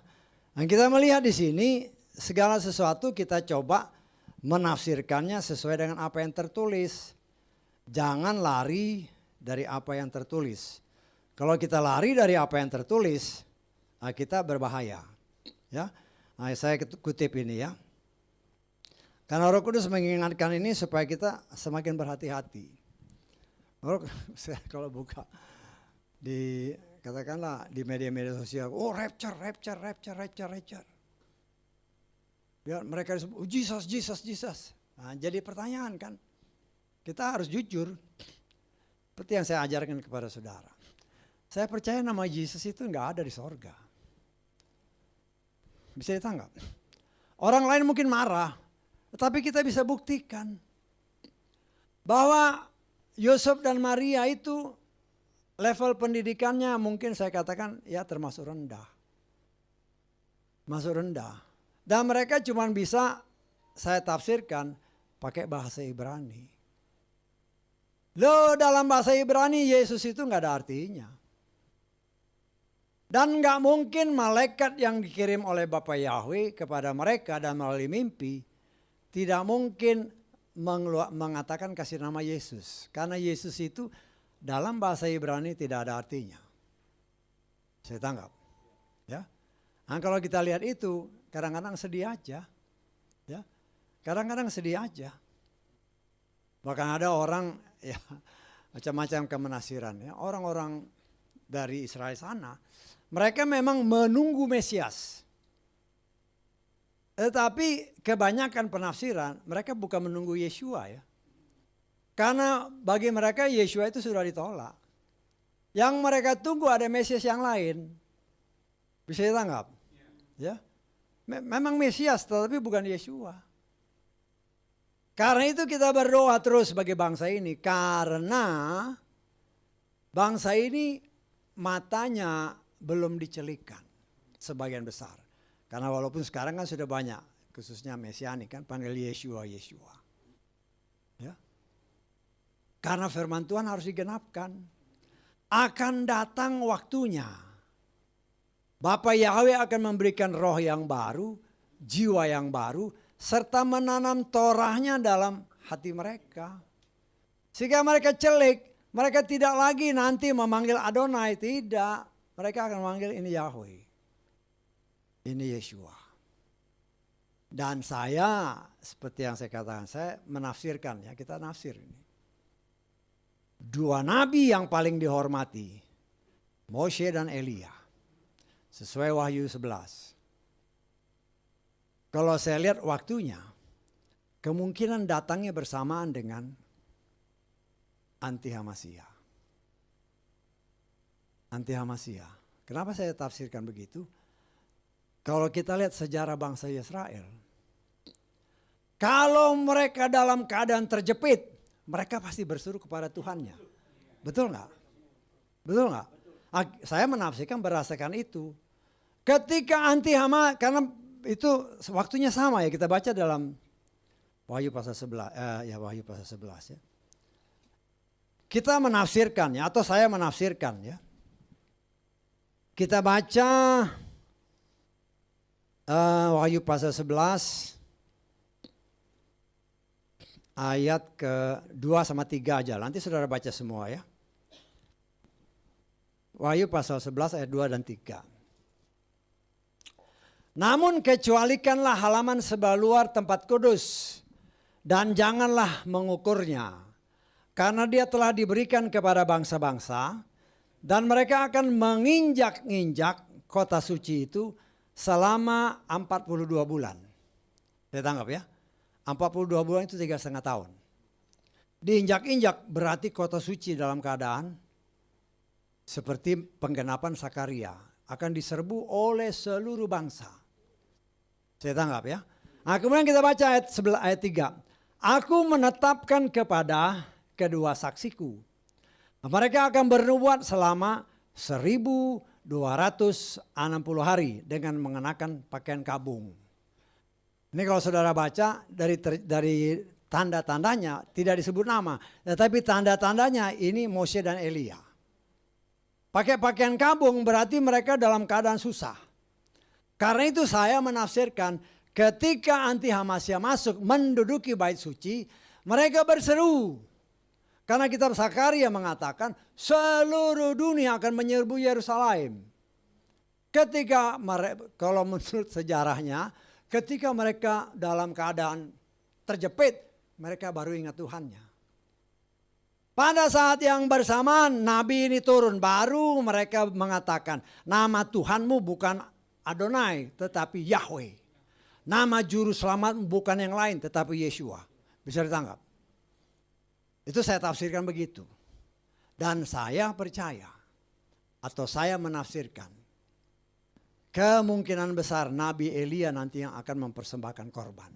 Dan kita melihat di sini segala sesuatu kita coba menafsirkannya sesuai dengan apa yang tertulis. Jangan lari dari apa yang tertulis. Kalau kita lari dari apa yang tertulis, kita berbahaya. Ya. Nah, saya kutip ini ya. Karena Roh Kudus mengingatkan ini supaya kita semakin berhati-hati. Kalau buka di katakanlah di media-media sosial, oh rapture. Biar mereka disebut, oh, Jesus. Nah, jadi pertanyaan kan, kita harus jujur. Seperti yang saya ajarkan kepada saudara. Saya percaya nama Yesus itu nggak ada di sorga. Bisa ditangkap. Orang lain mungkin marah. Tetapi kita bisa buktikan bahwa Yusuf dan Maria itu level pendidikannya mungkin saya katakan ya termasuk rendah. Masuk rendah. Dan mereka cuma bisa saya tafsirkan pakai bahasa Ibrani. Loh, dalam bahasa Ibrani Yesus itu nggak ada artinya. Dan nggak mungkin malaikat yang dikirim oleh Bapa Yahweh kepada mereka dan melalui mimpi tidak mungkin mengatakan kasih nama Yesus. Karena Yesus itu dalam bahasa Ibrani tidak ada artinya. Saya tanggap. Ya. Nah, kalau kita lihat itu kadang-kadang sedih aja. Ya. Kadang-kadang sedih aja. Bahkan ada orang ya macam-macam kemenasiran. Ya. Orang-orang dari Israel sana. Mereka memang menunggu Mesias. Tetapi kebanyakan penafsiran mereka bukan menunggu Yeshua ya. Karena bagi mereka Yeshua itu sudah ditolak. Yang mereka tunggu ada Mesias yang lain. Bisa ditangkap? Ya. Memang Mesias tetapi bukan Yeshua. Karena itu kita berdoa terus sebagai bangsa ini. Karena bangsa ini matanya belum dicelikan sebagian besar. Karena walaupun sekarang kan sudah banyak, khususnya Mesianik kan panggil Yeshua. Ya. Karena firman Tuhan harus digenapkan. Akan datang waktunya. Bapa Yahweh akan memberikan roh yang baru, jiwa yang baru, serta menanam Torahnya dalam hati mereka. Sehingga mereka celik, mereka tidak lagi nanti memanggil Adonai, tidak. Mereka akan memanggil ini Yahweh. Ini Yeshua. Dan saya seperti yang saya katakan, saya menafsirkan ya, kita nafsir ini. Dua nabi yang paling dihormati, Moshe dan Elia. Sesuai Wahyu 11. Kalau saya lihat waktunya, kemungkinan datangnya bersamaan dengan anti-Hamasia. Anti-Hamasia. Kenapa saya tafsirkan begitu? Kalau kita lihat sejarah bangsa Israel, kalau mereka dalam keadaan terjepit, mereka pasti berseru kepada Tuhannya. Betul nggak? Betul nggak? Saya menafsirkan berdasarkan itu. Ketika anti-Hama, karena itu waktunya sama ya, kita baca dalam Wahyu pasal 11, Wahyu pasal 11 ya. Kita menafsirkan ya, atau saya menafsirkan ya. Kita baca Wahyu pasal 11 ayat ke-2 sama 3 aja. Nanti saudara baca semua ya. Wahyu pasal 11 ayat 2 dan 3. Namun kecualikanlah halaman sebelah luar tempat kudus dan janganlah mengukurnya. Karena dia telah diberikan kepada bangsa-bangsa dan mereka akan menginjak-injak kota suci itu selama 42 bulan. Saya tangkap ya. 42 bulan itu 3,5 tahun. Diinjak-injak berarti kota suci dalam keadaan seperti penggenapan Sakaria. Akan diserbu oleh seluruh bangsa. Saya tangkap ya. Nah, kemudian kita baca ayat 3. Aku menetapkan kepada kedua saksiku. Mereka akan bernubuat selama 1260 hari dengan mengenakan pakaian kabung. Ini kalau saudara baca dari tanda-tandanya tidak disebut nama. Tetapi tanda-tandanya ini Mose dan Elia. Pakai pakaian kabung berarti mereka dalam keadaan susah. Karena itu saya menafsirkan ketika anti Hamasya masuk menduduki bait suci, mereka berseru. Karena kitab Sakaria mengatakan seluruh dunia akan menyerbu Yerusalem. Ketika kalau menurut sejarahnya, ketika mereka dalam keadaan terjepit, mereka baru ingat Tuhannya. Pada saat yang bersamaan Nabi ini turun, baru mereka mengatakan nama Tuhanmu bukan Adonai tetapi Yahweh. Nama juru selamat bukan yang lain tetapi Yeshua. Bisa ditangkap? Itu saya tafsirkan begitu. Dan saya percaya atau saya menafsirkan kemungkinan besar Nabi Elia nanti yang akan mempersembahkan korban.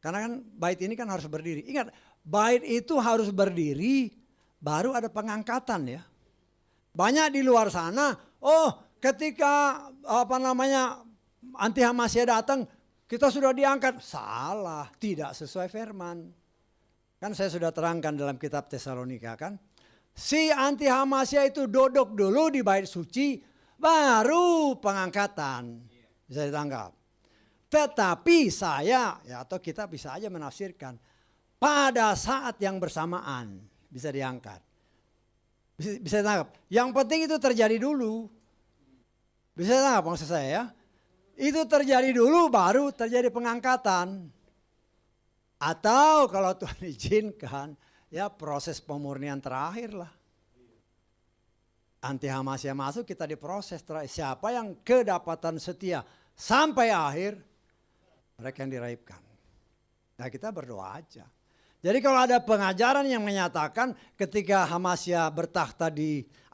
Karena kan bait ini kan harus berdiri. Ingat, bait itu harus berdiri baru ada pengangkatan ya. Banyak di luar sana, ketika anti Hamasya datang, kita sudah diangkat. Salah, tidak sesuai firman. Kan saya sudah terangkan dalam kitab Tesalonika kan. Si anti Hamasya itu duduk dulu di bait suci, baru pengangkatan. Bisa ditangkap. Tetapi saya, atau kita bisa aja menafsirkan, pada saat yang bersamaan bisa diangkat. Bisa ditangkap. Yang penting itu terjadi dulu. Bisa ditangkap maksud saya ya. Itu terjadi dulu baru terjadi pengangkatan. Atau kalau Tuhan izinkan ya proses pemurnian terakhir lah. Anti Hamasya masuk kita diproses terakhir. Siapa yang kedapatan setia sampai akhir mereka yang diraibkan. Nah kita berdoa aja. Jadi kalau ada pengajaran yang menyatakan ketika Hamasya bertahta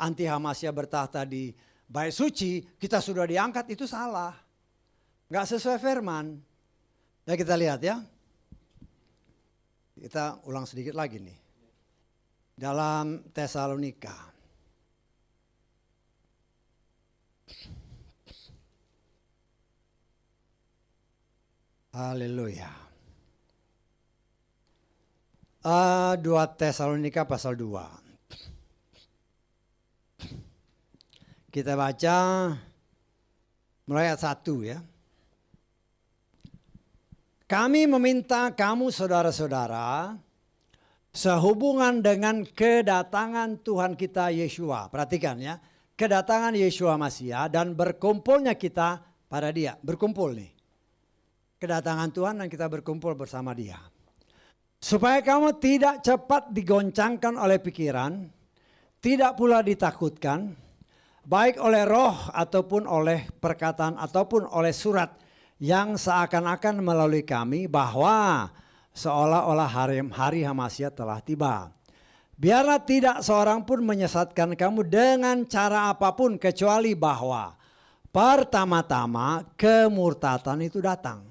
anti Hamasya bertahta di bait suci kita sudah diangkat, itu salah. Gak sesuai firman. Ya kita lihat ya. Kita ulang sedikit lagi nih. Dalam Tesalonika. Haleluya. 2 Tesalonika pasal 2. Kita baca mulai ayat 1 ya. Kami meminta kamu saudara-saudara sehubungan dengan kedatangan Tuhan kita Yeshua. Perhatikan ya, kedatangan Yeshua Mashiach dan berkumpulnya kita pada dia. Berkumpul nih. Kedatangan Tuhan dan kita berkumpul bersama dia. Supaya kamu tidak cepat digoncangkan oleh pikiran, tidak pula ditakutkan, baik oleh roh ataupun oleh perkataan ataupun oleh surat yang seakan-akan melalui kami bahwa seolah-olah hari Hamasya telah tiba. Biarlah tidak seorang pun menyesatkan kamu dengan cara apapun kecuali bahwa pertama-tama kemurtatan itu datang.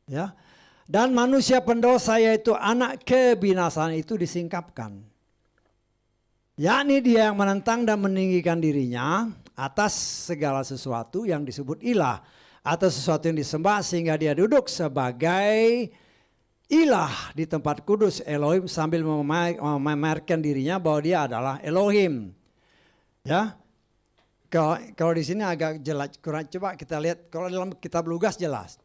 Ya. Dan manusia pendosa yaitu anak kebinasaan itu disingkapkan. Yakni dia yang menentang dan meninggikan dirinya atas segala sesuatu yang disebut ilah atau sesuatu yang disembah sehingga dia duduk sebagai ilah di tempat kudus Elohim sambil memamerkan dirinya bahwa dia adalah Elohim. Ya. Kalau di sini agak jelas, kurang, coba kita lihat. Kalau dalam kitab Lukas jelas.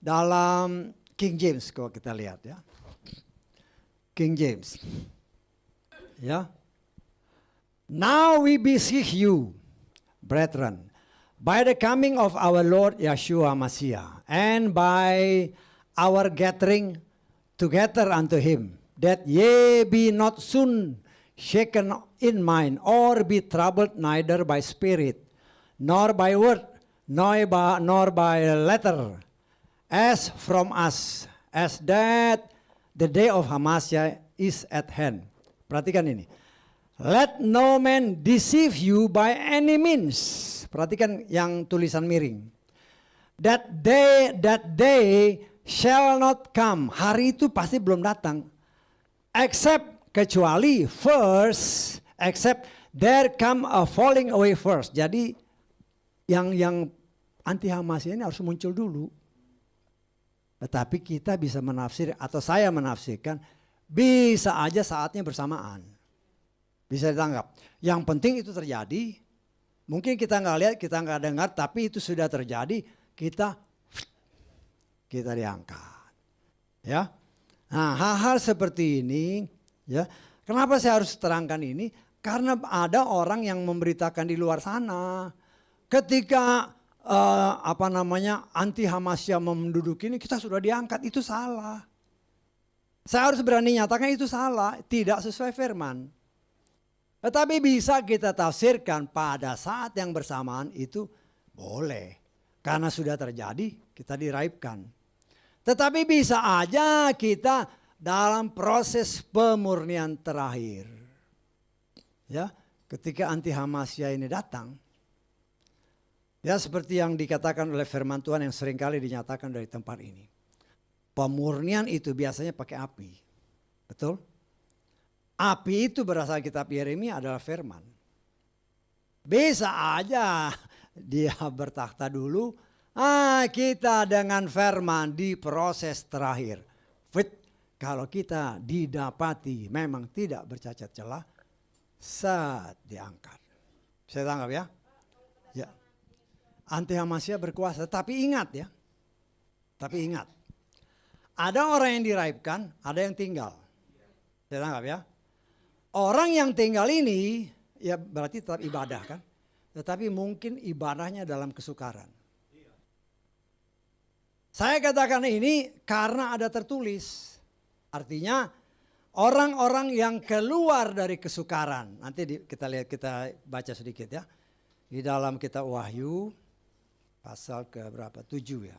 Dalam King James kalau kita lihat ya. King James. Ya. Now we beseech you, brethren, by the coming of our Lord Yeshua Messiah, and by our gathering together unto him, that ye be not soon shaken in mind, or be troubled neither by spirit, nor by word, nor by letter, as from us, as that the day of Hamasya is at hand. Perhatikan ini. Let no man deceive you by any means. Perhatikan yang tulisan miring. That day shall not come. Hari itu pasti belum datang. Except, kecuali first, except there come a falling away first. Jadi yang anti Hamasya ini harus muncul dulu. Tetapi kita bisa menafsir, atau saya menafsirkan, bisa aja saatnya bersamaan. Bisa ditangkap. Yang penting itu terjadi. Mungkin kita nggak lihat, kita nggak dengar, tapi itu sudah terjadi. Kita diangkat. Ya. Nah, hal-hal seperti ini, ya. Kenapa saya harus terangkan ini? Karena ada orang yang memberitakan di luar sana. Ketika anti Hamasya menduduki ini, kita sudah diangkat, itu salah. Saya harus berani nyatakan itu salah, tidak sesuai firman. Tetapi bisa kita tafsirkan pada saat yang bersamaan itu boleh. Karena sudah terjadi, kita diraibkan. Tetapi bisa aja kita dalam proses pemurnian terakhir. Ya, ketika anti Hamasya ini datang, ya seperti yang dikatakan oleh firman Tuhan yang seringkali dinyatakan dari tempat ini. Pemurnian itu biasanya pakai api. Betul? Api itu berasal kitab Yeremia adalah firman. Bisa aja dia bertakhta dulu. Kita dengan firman di proses terakhir. Kalau kita didapati memang tidak bercacat celah, saat diangkat. Saya tangkap ya. Ya. Anti Hamasya berkuasa, tapi ingat ya. Tapi ingat. Ada orang yang diraibkan, ada yang tinggal. Saya tangkap ya. Orang yang tinggal ini, ya berarti tetap ibadah kan. Tetapi mungkin ibadahnya dalam kesukaran. Saya katakan ini karena ada tertulis. Artinya orang-orang yang keluar dari kesukaran. Nanti kita lihat, kita baca sedikit ya. Di dalam kitab Wahyu pasal ke berapa? 7 ya.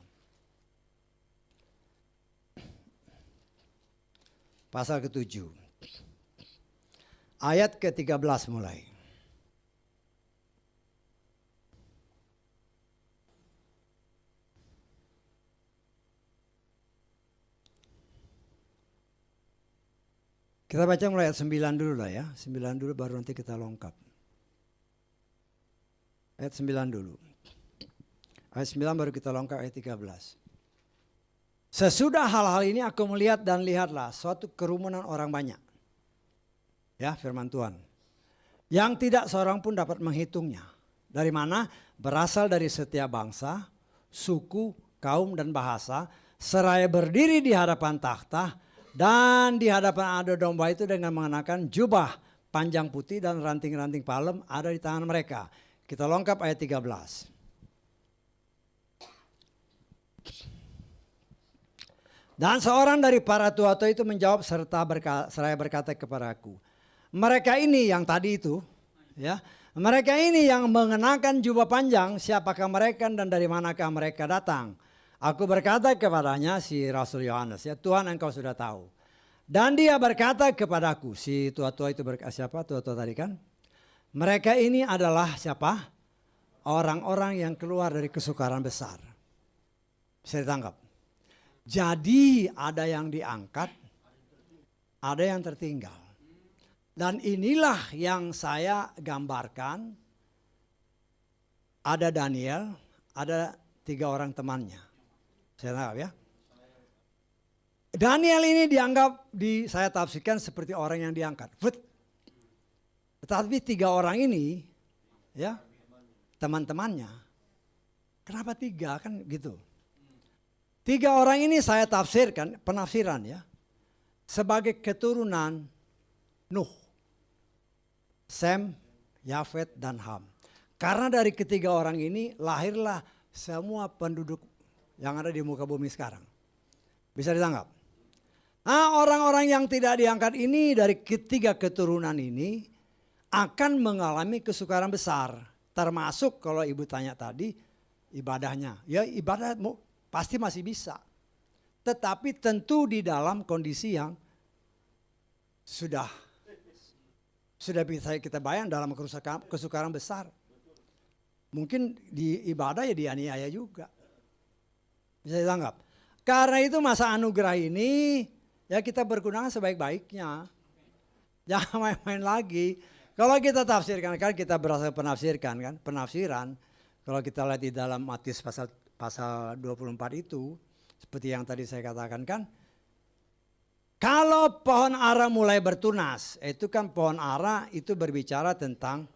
Pasal ke-7. Ayat ke-13 mulai. Kita baca mulai ayat 9 dulu lah ya. 9 dulu baru nanti kita lengkap. Ayat 9 dulu. Ayat 9 baru kita lengkap ayat 13. Sesudah hal-hal ini aku melihat dan lihatlah suatu kerumunan orang banyak. Ya, firman Tuhan. Yang tidak seorang pun dapat menghitungnya. Dari mana? Berasal dari setiap bangsa, suku, kaum dan bahasa. Seraya berdiri di hadapan takhta. Dan di hadapan adu domba itu dengan mengenakan jubah panjang putih dan ranting-ranting palem ada di tangan mereka. Kita lengkap ayat 13. Dan seorang dari para tua-tua itu menjawab seraya berkata kepadaku, mereka ini yang tadi itu, ya, mereka ini yang mengenakan jubah panjang, siapakah mereka dan dari manakah mereka datang? Aku berkata kepadanya, si Rasul Yohanes, ya Tuhan engkau sudah tahu. Dan dia berkata kepadaku, si tua-tua itu siapa? Tua-tua tadi kan? Mereka ini adalah siapa? Orang-orang yang keluar dari kesukaran besar. Bisa ditangkap. Jadi ada yang diangkat, ada yang tertinggal. Dan inilah yang saya gambarkan. Ada Daniel, ada 3 orang temannya. Saya tangkap ya. Daniel ini dianggap, saya tafsirkan seperti orang yang diangkat. Tetapi 3 orang ini, ya, teman-temannya. Kenapa 3 kan gitu. 3 orang ini saya tafsirkan, penafsiran ya, sebagai keturunan Nuh, Sem, Yafet, dan Ham. Karena dari ketiga orang ini lahirlah semua penduduk yang ada di muka bumi sekarang. Bisa ditangkap? Nah, orang-orang yang tidak diangkat ini dari ketiga keturunan ini akan mengalami kesukaran besar. Termasuk kalau ibu tanya tadi ibadahnya. Ya ibadah pasti masih bisa. Tetapi tentu di dalam kondisi yang sudah bisa kita bayang dalam kesukaran besar. Mungkin di ibadah ya dianiaya juga. Bisa ditangkap. Karena itu masa anugerah ini ya kita bergunakan sebaik-baiknya. Jangan main-main lagi. Kalau kita tafsirkan, kan kita berasal penafsirkan kan, penafsiran. Kalau kita lihat di dalam Matius pasal 24 itu, seperti yang tadi saya katakan kan, kalau pohon ara mulai bertunas, itu kan pohon ara itu berbicara tentang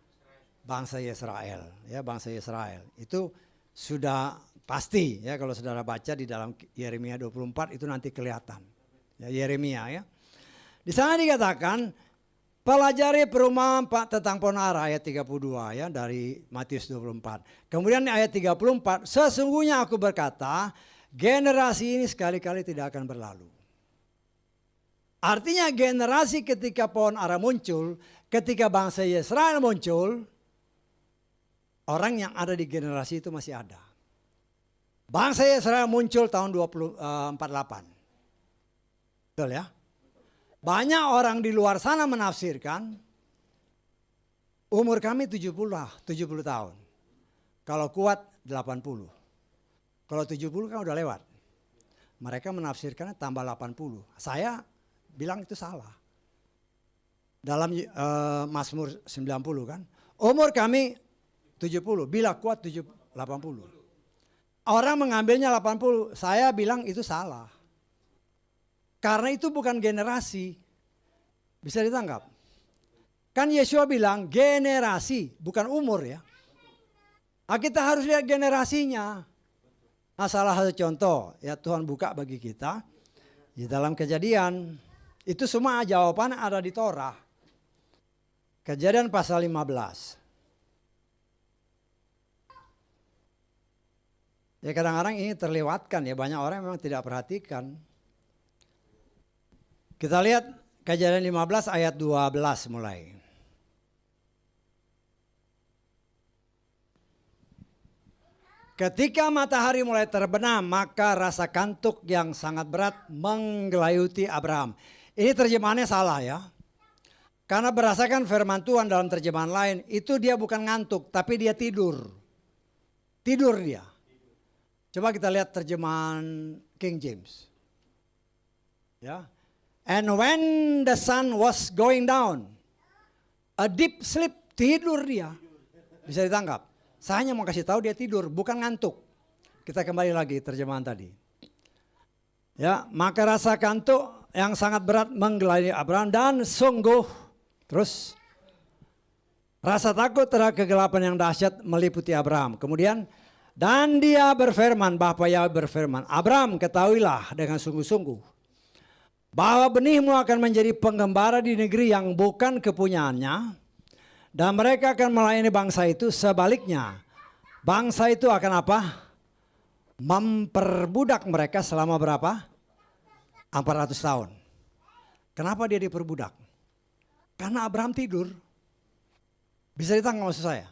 bangsa Israel, ya bangsa Israel. Itu sudah pasti ya kalau saudara baca di dalam Yeremia 24 itu nanti kelihatan. Ya Yeremia ya. Di sana dikatakan pelajari perumpamaan tentang pohon ara ayat 32 ya dari Matius 24. Kemudian ayat 34, sesungguhnya aku berkata, generasi ini sekali-kali tidak akan berlalu. Artinya generasi ketika pohon ara muncul, ketika bangsa Israel muncul, orang yang ada di generasi itu masih ada. Bangsa Israel muncul tahun 48. Betul ya? Banyak orang di luar sana menafsirkan umur kami 70 tahun. Kalau kuat 80. Kalau 70 kan udah lewat. Mereka menafsirkannya tambah 80. Saya bilang itu salah. Dalam Mazmur 90 kan. Umur kami 70, bila kuat 80. Orang mengambilnya 80, saya bilang itu salah. Karena itu bukan generasi. Bisa ditangkap? Kan Yesua bilang generasi, bukan umur ya. Nah, kita harus lihat generasinya. Nah, salah satu contoh ya Tuhan buka bagi kita di dalam Kejadian. Itu semua jawaban ada di Torah. Kejadian pasal 15. Ya kadang-kadang ini terlewatkan ya, banyak orang memang tidak perhatikan. Kita lihat Kejadian 15 ayat 12 mulai. Ketika matahari mulai terbenam, maka rasa kantuk yang sangat berat menggelayuti Abraham. Ini terjemahannya salah ya. Karena berdasarkan firman Tuhan dalam terjemahan lain, itu dia bukan ngantuk, tapi dia tidur. Tidur dia. Coba kita lihat terjemahan King James. Ya. And when the sun was going down, a deep sleep, tidur dia. Bisa ditangkap. Saya hanya mau kasih tahu dia tidur, bukan ngantuk. Kita kembali lagi terjemahan tadi. Ya, maka rasa kantuk yang sangat berat menggelayuti Abraham dan sungguh terus rasa takut terhadap kegelapan yang dahsyat meliputi Abraham. Kemudian dan dia berfirman, Bapa Yahweh berfirman, Abraham ketahuilah dengan sungguh-sungguh bahwa benihmu akan menjadi penggembala di negeri yang bukan kepunyaannya, dan mereka akan melayani bangsa itu. Sebaliknya bangsa itu akan apa? Memperbudak mereka selama berapa? 400 tahun. Kenapa dia diperbudak? Karena Abraham tidur. Bisa ditangkap maksud saya?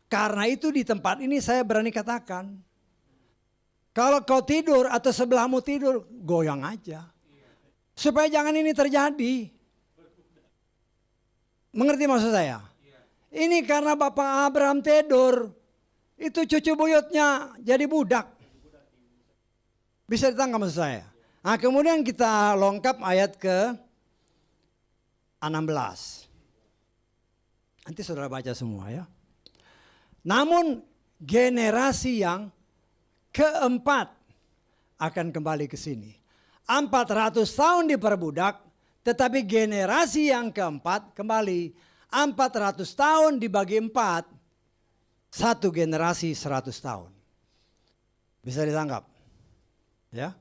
Karena itu di tempat ini saya berani katakan, kalau kau tidur atau sebelahmu tidur, goyang aja. Supaya jangan ini terjadi. Mengerti maksud saya? Ini karena Bapak Abraham tidur, itu cucu buyutnya jadi budak. Bisa ditangkap maksud saya? Nah, kemudian kita lengkap ayat ke 16. Nanti saudara baca semua ya. Namun generasi yang keempat akan kembali ke sini. 400 tahun diperbudak, tetapi generasi yang keempat kembali. 400 tahun dibagi 4, satu generasi 100 tahun. Bisa ditangkap? Ya.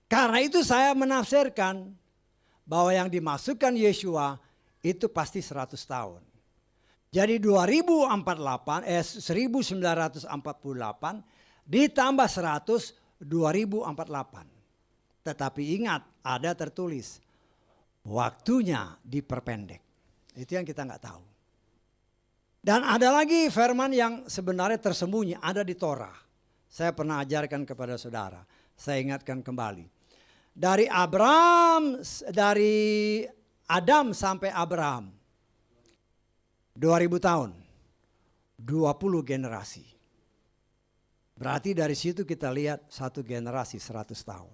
Karena itu saya menafsirkan bahwa yang dimasukkan Yeshua itu pasti 100 tahun. Jadi 1948 ditambah 100 2048. Tetapi ingat, ada tertulis waktunya diperpendek. Itu yang kita nggak tahu. Dan ada lagi firman yang sebenarnya tersembunyi ada di Torah. Saya pernah ajarkan kepada saudara. Saya ingatkan kembali. Dari Adam sampai Abraham. 2000 tahun. 20 generasi. Berarti dari situ kita lihat satu generasi 100 tahun.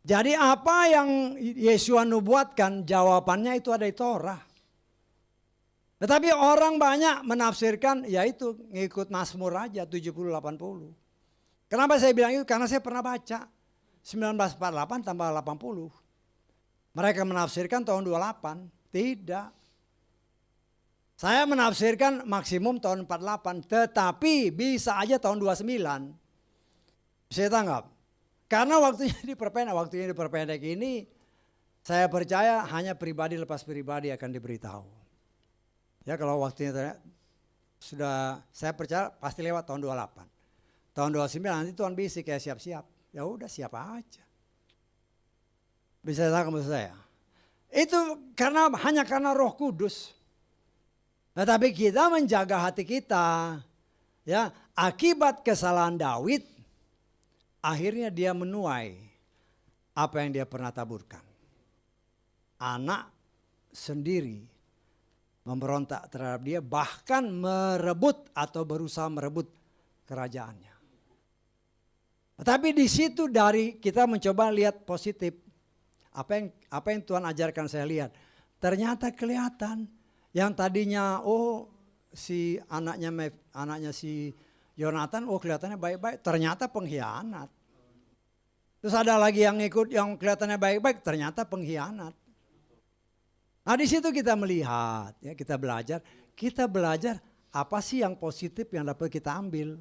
Jadi apa yang Yeshua nubuatkan, jawabannya itu ada di Torah. Tetapi orang banyak menafsirkan yaitu ngikut Mazmur aja 70-80. Kenapa saya bilang itu? Karena saya pernah baca 1948 tambah 80. Mereka menafsirkan tahun 28. Tidak. Saya menafsirkan maksimum tahun 48. Tetapi bisa aja tahun 29. Saya tanggap. Karena waktunya diperpendek ini saya percaya hanya pribadi lepas pribadi akan diberitahu. Ya kalau waktunya sudah saya percaya pasti lewat tahun 28. Tahun 29 nanti Tuhan bisik kayak siap-siap. Ya udah siap aja. Bisa tahu maksud saya. Itu hanya karena Roh Kudus. Tetapi kita menjaga hati kita. Ya, akibat kesalahan Daud, akhirnya dia menuai apa yang dia pernah taburkan. Anak sendiri memberontak terhadap dia, bahkan merebut atau berusaha merebut kerajaannya. Tapi di situ dari kita mencoba lihat positif. Apa yang Tuhan ajarkan saya lihat. Ternyata kelihatan yang tadinya si anaknya si Yonatan kelihatannya baik-baik, ternyata pengkhianat. Terus ada lagi yang ikut yang kelihatannya baik-baik, ternyata pengkhianat. Nah di situ kita melihat, ya kita belajar apa sih yang positif yang dapat kita ambil,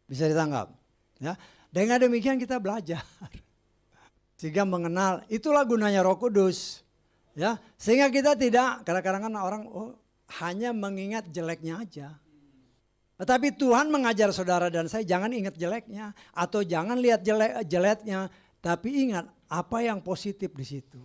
bisa ditangkap. Ya, dengan demikian kita belajar, sehingga mengenal itulah gunanya Roh Kudus, ya sehingga kita tidak kadang-kadang kan orang hanya mengingat jeleknya aja. Tetapi Tuhan mengajar saudara dan saya jangan ingat jeleknya atau jangan lihat jeleknya, tapi ingat apa yang positif di situ.